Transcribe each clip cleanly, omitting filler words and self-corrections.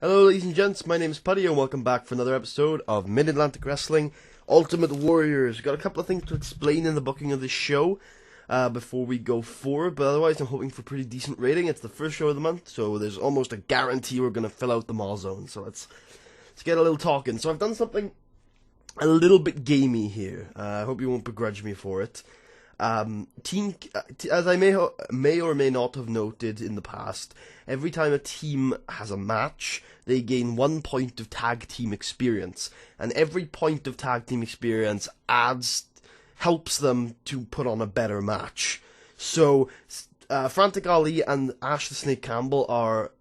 Hello ladies and gents, my name is Putty and welcome back for another episode of Mid-Atlantic Wrestling Ultimate Warriors. Got a couple of things to explain in the booking of this show before we go forward, but otherwise I'm hoping for a pretty decent rating. It's the first show of the month, so there's almost a guarantee we're going to fill out the mall zone, so let's get a little talking. So I've done something a little bit gamey here. I hope you won't begrudge me for it. As I may or may not have noted in the past, every time a team has a match, they gain 1 point of tag team experience, and every point of tag team experience helps them to put on a better match. So, Frantic Ali and Ash the Snake Campbell are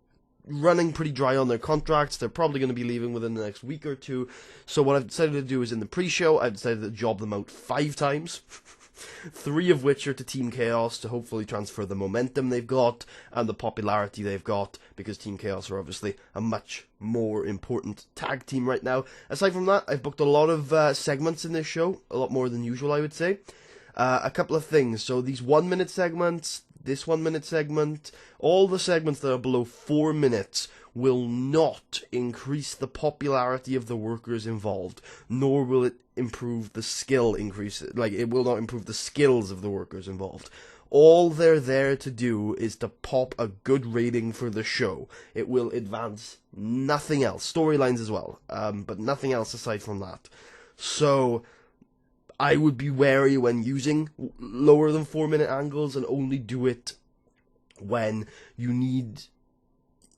running pretty dry on their contracts. They're probably going to be leaving within the next week or two. So what I've decided to do is in the pre-show, I've decided to job them out 5 times. 3 of which are to Team Chaos to hopefully transfer the momentum they've got and the popularity they've got, because Team Chaos are obviously a much more important tag team right now. Aside from that, I've booked a lot of segments in this show, a lot more than usual I would say. A couple of things, so these 1 minute segments, this 1 minute segment, all the segments that are below 4 minutes will not increase the popularity of the workers involved, nor will it improve the skill it will not improve the skills of the workers involved. All they're there to do is to pop a good rating for the show. It will advance nothing else. Storylines as well, but nothing else aside from that. So I would be wary when using lower than 4 minute angles, and only do it when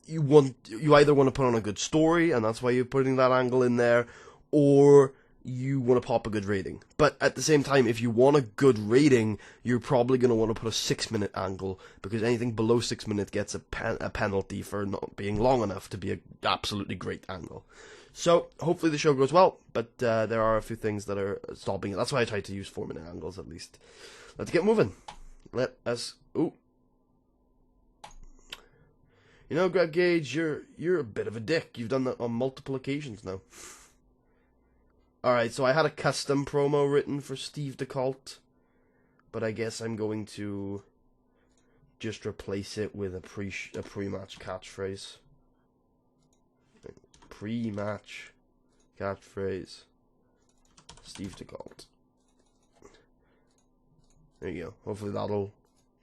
you either want to put on a good story, and that's why you're putting that angle in there, or you want to pop a good rating. But at the same time, if you want a good rating, you're probably going to want to put a 6 minute angle, because anything below 6 minutes gets a penalty for not being long enough to be an absolutely great angle. So, hopefully the show goes well, but there are a few things that are stopping it. That's why I try to use 4 minute angles at least. Let's get moving. Ooh. You know, Greg Gage, you're a bit of a dick. You've done that on multiple occasions now. Alright, so I had a custom promo written for Steve DeCault, but I guess I'm going to just replace it with a pre-match catchphrase. Pre-match catchphrase, Steve DeCault. There you go. Hopefully that'll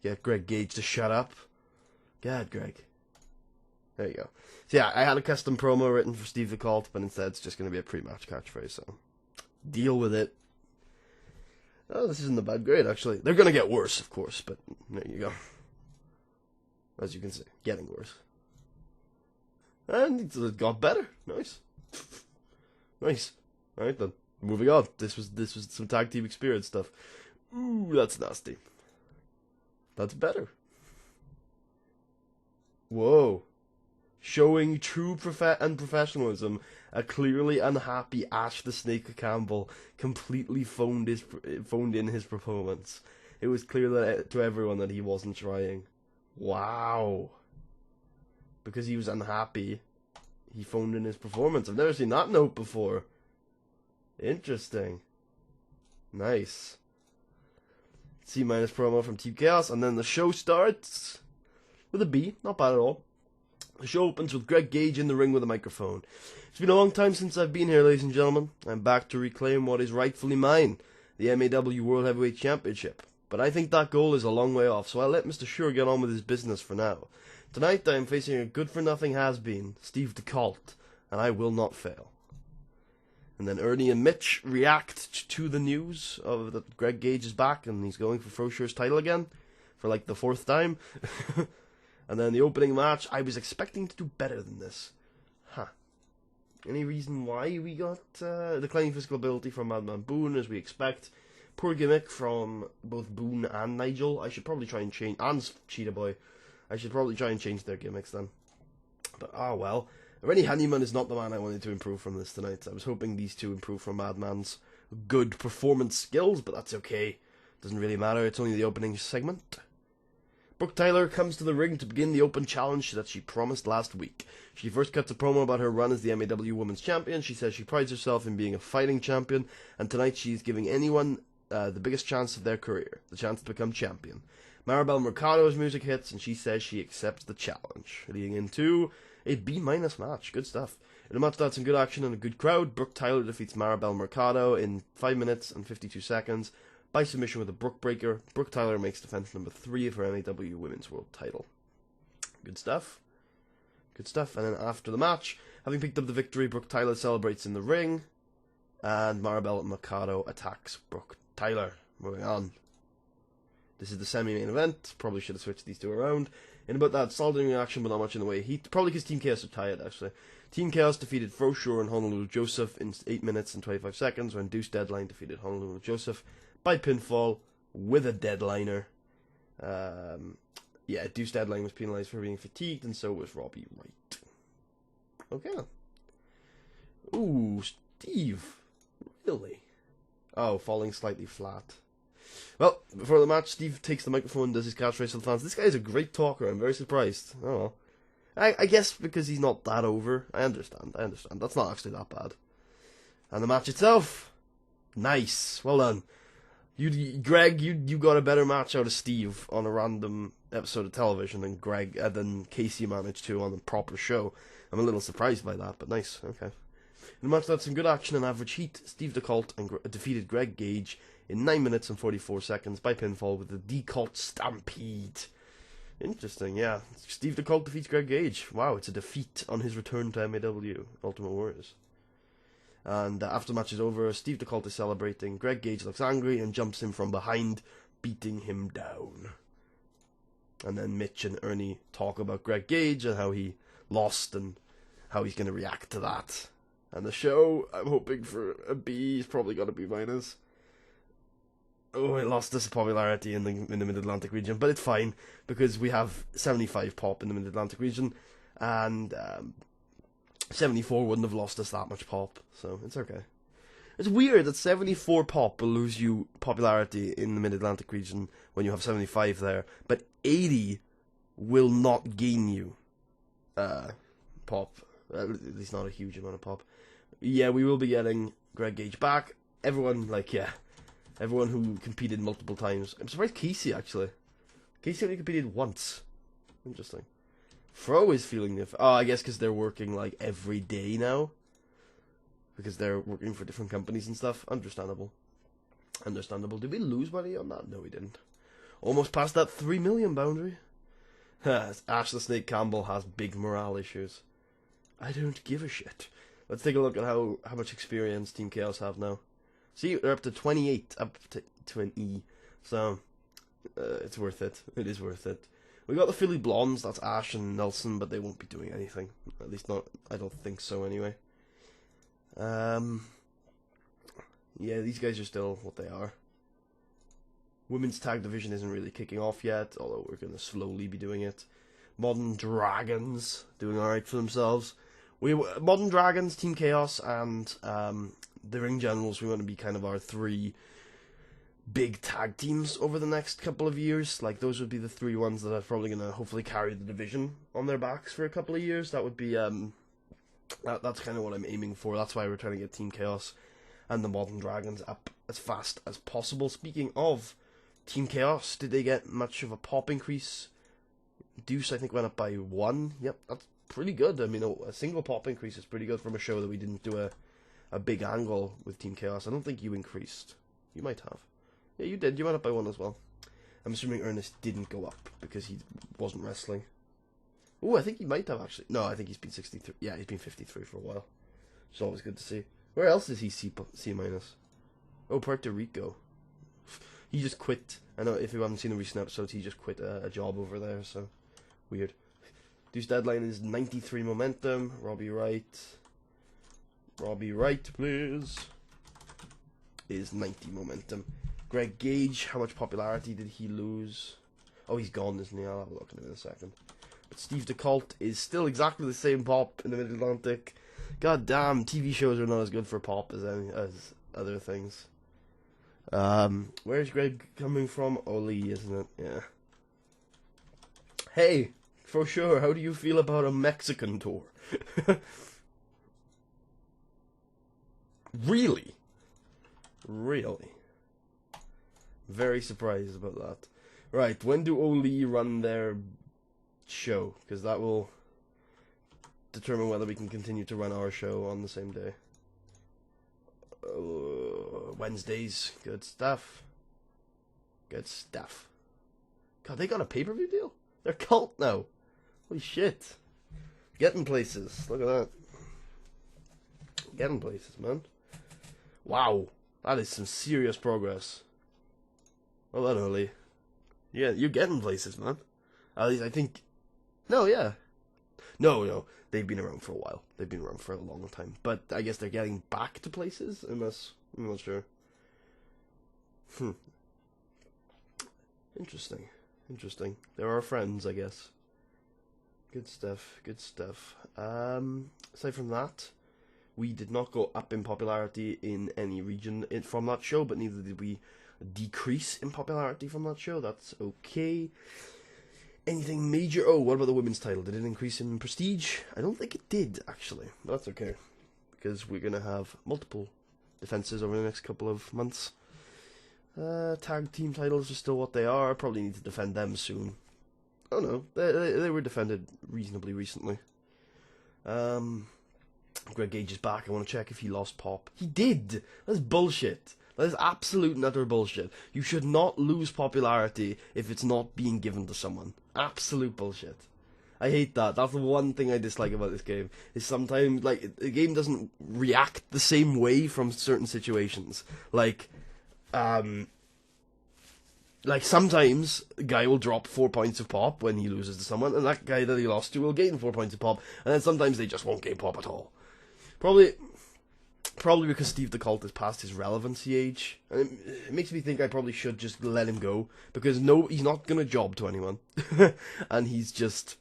get Greg Gage to shut up. God, Greg. There you go. So yeah, I had a custom promo written for Steve DeCault, but instead it's just going to be a pre-match catchphrase, so deal with it. Oh, this isn't a bad grade, actually. They're going to get worse, of course, but there you go. As you can see, getting worse. And it got better. Nice. Nice. Alright then. Moving on. This was some tag team experience stuff. Ooh, that's nasty. That's better. Whoa. Showing true professionalism, a clearly unhappy Ash the Snake Campbell completely phoned in his performance. It was clear to everyone that he wasn't trying. Wow. Because he was unhappy, he phoned in his performance. I've never seen that note before. Interesting. Nice. C- promo from Team Chaos, and then the show starts with a B. Not bad at all. The show opens with Greg Gage in the ring with a microphone. It's been a long time since I've been here, ladies and gentlemen. I'm back to reclaim what is rightfully mine, the MAW World Heavyweight Championship. But I think that goal is a long way off, so I'll let Mr. Shure get on with his business for now. Tonight I am facing a good-for-nothing has-been, Steve DeCault, and I will not fail. And then Ernie and Mitch react to the news of that Greg Gage is back, and he's going for Froshure's title again, for like the 4th time. And then the opening match, I was expecting to do better than this. Any reason why we got declining physical ability from Madman Boone, as we expect? Poor gimmick from both Boone and Nigel. I should probably try and change, and Cheetah Boy. I should probably try and change their gimmicks then. But, well. Rennie Honeyman is not the man I wanted to improve from this tonight. I was hoping these two improve from Madman's good performance skills, but that's okay. Doesn't really matter, it's only the opening segment. Brooke Tyler comes to the ring to begin the open challenge that she promised last week. She first cuts a promo about her run as the MAW Women's Champion. She says she prides herself in being a fighting champion, and tonight she's giving anyone the biggest chance of their career, the chance to become champion. Maribel Mercado's music hits, and she says she accepts the challenge, leading into A B- match. Good stuff. In a match that had some good action and a good crowd, Brooke Tyler defeats Maribel Mercado in 5 minutes and 52 seconds by submission with a Brooke Breaker. Brooke Tyler makes defense number 3 of her MAW Women's World title. Good stuff. Good stuff. And then after the match, having picked up the victory, Brooke Tyler celebrates in the ring, and Maribel Mercado attacks Brooke Tyler. Moving on. This is the semi-main event. Probably should have switched these two around. In about that, solid in action, but not much in the way of heat. Probably because Team Chaos are tired, actually. Team Chaos defeated Froshore and Honolulu Joseph in 8 minutes and 25 seconds, when Deuce Deadline defeated Honolulu Joseph by pinfall with a deadliner. Yeah, Deuce Deadline was penalised for being fatigued, and so was Robbie Wright. Okay. Ooh, Steve. Really? Oh, falling slightly flat. Well, before the match, Steve takes the microphone and does his catchphrase to the fans. This guy is a great talker. I'm very surprised. Oh well. I guess because he's not that over. I understand. That's not actually that bad. And the match itself, nice. Well done. Greg, you got a better match out of Steve on a random episode of television than Casey managed to on a proper show. I'm a little surprised by that, but nice. Okay. In a match that had some good action and average heat, Steve DeColt defeated Greg Gage in 9 minutes and 44 seconds by pinfall with the DeColt Stampede. Interesting, yeah. Steve DeColt defeats Greg Gage. Wow, it's a defeat on his return to MAW, Ultimate Warriors. And after the match is over, Steve DeColt is celebrating. Greg Gage looks angry and jumps him from behind, beating him down. And then Mitch and Ernie talk about Greg Gage and how he lost and how he's going to react to that. And the show, I'm hoping for a B. It's probably got a B-. Oh, it lost this popularity in the Mid-Atlantic region, but it's fine, because we have 75 pop in the Mid-Atlantic region, and 74 wouldn't have lost us that much pop, so it's okay. It's weird that 74 pop will lose you popularity in the Mid-Atlantic region when you have 75 there, but 80 will not gain you pop, at least not a huge amount of pop. Yeah, we will be getting Greg Gage back. Everyone who competed multiple times. I'm surprised Casey, actually. Casey only competed once. Interesting. Fro is feeling the... Oh, I guess because they're working, like, every day now. Because they're working for different companies and stuff. Understandable. Did we lose money on that? No, we didn't. Almost past that 3 million boundary. Ash the Snake Campbell has big morale issues. I don't give a shit. Let's take a look at how much experience Team Chaos have now. See, they're up to 28, up to an E. So, it's worth it. It is worth it. We got the Philly Blondes, that's Ash and Nelson, but they won't be doing anything. At least not, I don't think so anyway. Yeah, these guys are still what they are. Women's Tag Division isn't really kicking off yet, although we're going to slowly be doing it. Modern Dragons, doing alright for themselves. Modern Dragons, Team Chaos, and the Ring Generals, we want to be kind of our 3 big tag teams over the next couple of years. Like, those would be the 3 ones that are probably going to hopefully carry the division on their backs for a couple of years. That would be, that's kind of what I'm aiming for. That's why we're trying to get Team Chaos and the Modern Dragons up as fast as possible. Speaking of Team Chaos, did they get much of a pop increase? Deuce, I think, went up by 1. Yep, that's pretty good. I mean, a single pop increase is pretty good from a show that we didn't do a big angle with Team Chaos. I don't think you increased. You might have. Yeah, you did. You went up by 1 as well. I'm assuming Ernest didn't go up because he wasn't wrestling. Oh, I think he might have actually. No, I think he's been 63. Yeah, he's been 53 for a while. It's always good to see. Where else is he C-? Oh, Puerto Rico. He just quit. I know if you haven't seen the recent episodes, he just quit a job over there, so weird. Deuce Deadline is 93 momentum. Robbie Wright, please, is 90 momentum. Greg Gage, how much popularity did he lose? Oh, he's gone, isn't he? I'll have a look at him in a second. But Steve DeColt is still exactly the same pop in the Mid-Atlantic. God damn, TV shows are not as good for pop as other things. Where's Greg coming from? Oli, isn't it? Yeah. Hey, for sure, how do you feel about a Mexican tour? Really? Very surprised about that. Right, when do Oli run their show? Because that will determine whether we can continue to run our show on the same day. Wednesdays, good stuff. Good stuff. God, they got a pay-per-view deal? They're cult now. Holy shit. Getting places. Look at that. Getting places, man. Wow. That is some serious progress. Well done, Oli. Yeah, you're getting places, man. At least I think... No, yeah. No. They've been around for a while. They've been around for a long time. But I guess they're getting back to places, unless... I'm not sure. Interesting. They're our friends, I guess. Good stuff. Aside from that, we did not go up in popularity in any region from that show, but neither did we decrease in popularity from that show. That's okay. Anything major? Oh, what about the women's title? Did it increase in prestige? I don't think it did, actually. But that's okay, because we're going to have multiple defenses over the next couple of months. Tag team titles are still what they are. Probably need to defend them soon. Oh no, they were defended reasonably recently. Greg Gage is back. I want to check if he lost Pop. He did! That's bullshit. That is absolute and utter bullshit. You should not lose popularity if it's not being given to someone. Absolute bullshit. I hate that. That's the one thing I dislike about this game. Is sometimes, like, the game doesn't react the same way from certain situations. Like sometimes a guy will drop 4 points of pop when he loses to someone, and that guy that he lost to will gain 4 points of pop, and then sometimes they just won't gain pop at all. Probably because Steve the Cult is past his relevancy age. And it makes me think I probably should just let him go, because he's not gonna job to anyone. And he's just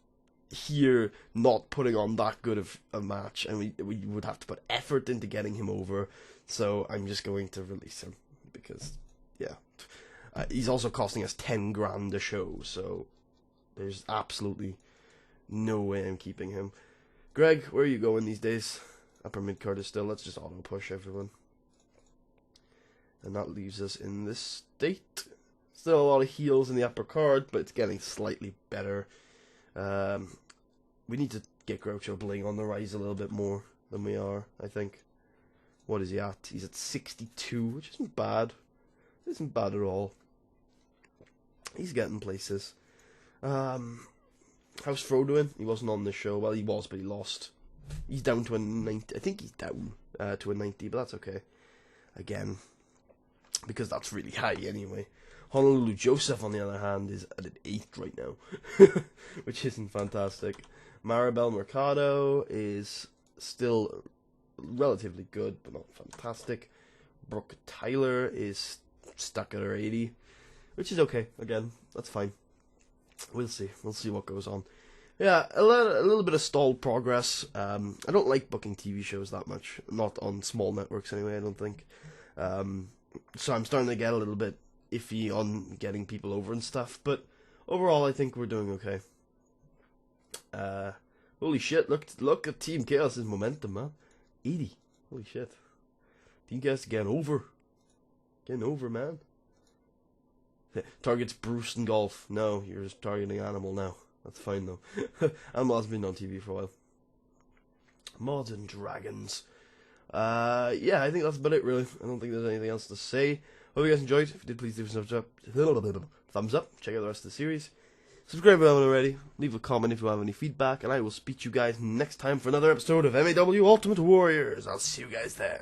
here not putting on that good of a match, and we would have to put effort into getting him over, so I'm just going to release him, because, yeah. He's also costing us 10 grand a show, so there's absolutely no way I'm keeping him. Greg, where are you going these days? Upper mid-card is still. Let's just auto-push everyone. And that leaves us in this state. Still a lot of heals in the upper card, but it's getting slightly better. We need to get Groucho Bling on the rise a little bit more than we are, I think. What is he at? He's at 62, which isn't bad. Isn't bad at all. He's getting places. How's Fro doing? He wasn't on this show. Well, he was, but he lost. He's down to a 90. I think he's down to a 90, but that's okay. Again, because that's really high anyway. Honolulu Joseph, on the other hand, is at an 8 right now, which isn't fantastic. Maribel Mercado is still relatively good, but not fantastic. Brooke Tyler is stuck at her 80, which is okay. Again, that's fine. We'll see what goes on. Yeah, a little bit of stalled progress. I don't like booking TV shows that much, not on small networks anyway, I don't think. So I'm starting to get a little bit iffy on getting people over and stuff, but overall I think we're doing okay. Holy shit, look at Team Chaos's momentum, man. 80. Holy shit. Team Chaos getting over. Getting over, man. Targets Bruce in golf. No, you're just targeting Animal now. That's fine, though. Animal has been on TV for a while. Mods and Dragons. Yeah, I think that's about it, really. I don't think there's anything else to say. Hope you guys enjoyed. If you did, please leave a thumbs up. Check out the rest of the series. Subscribe if you haven't already. Leave a comment if you have any feedback. And I will speak to you guys next time for another episode of MAW Ultimate Warriors. I'll see you guys there.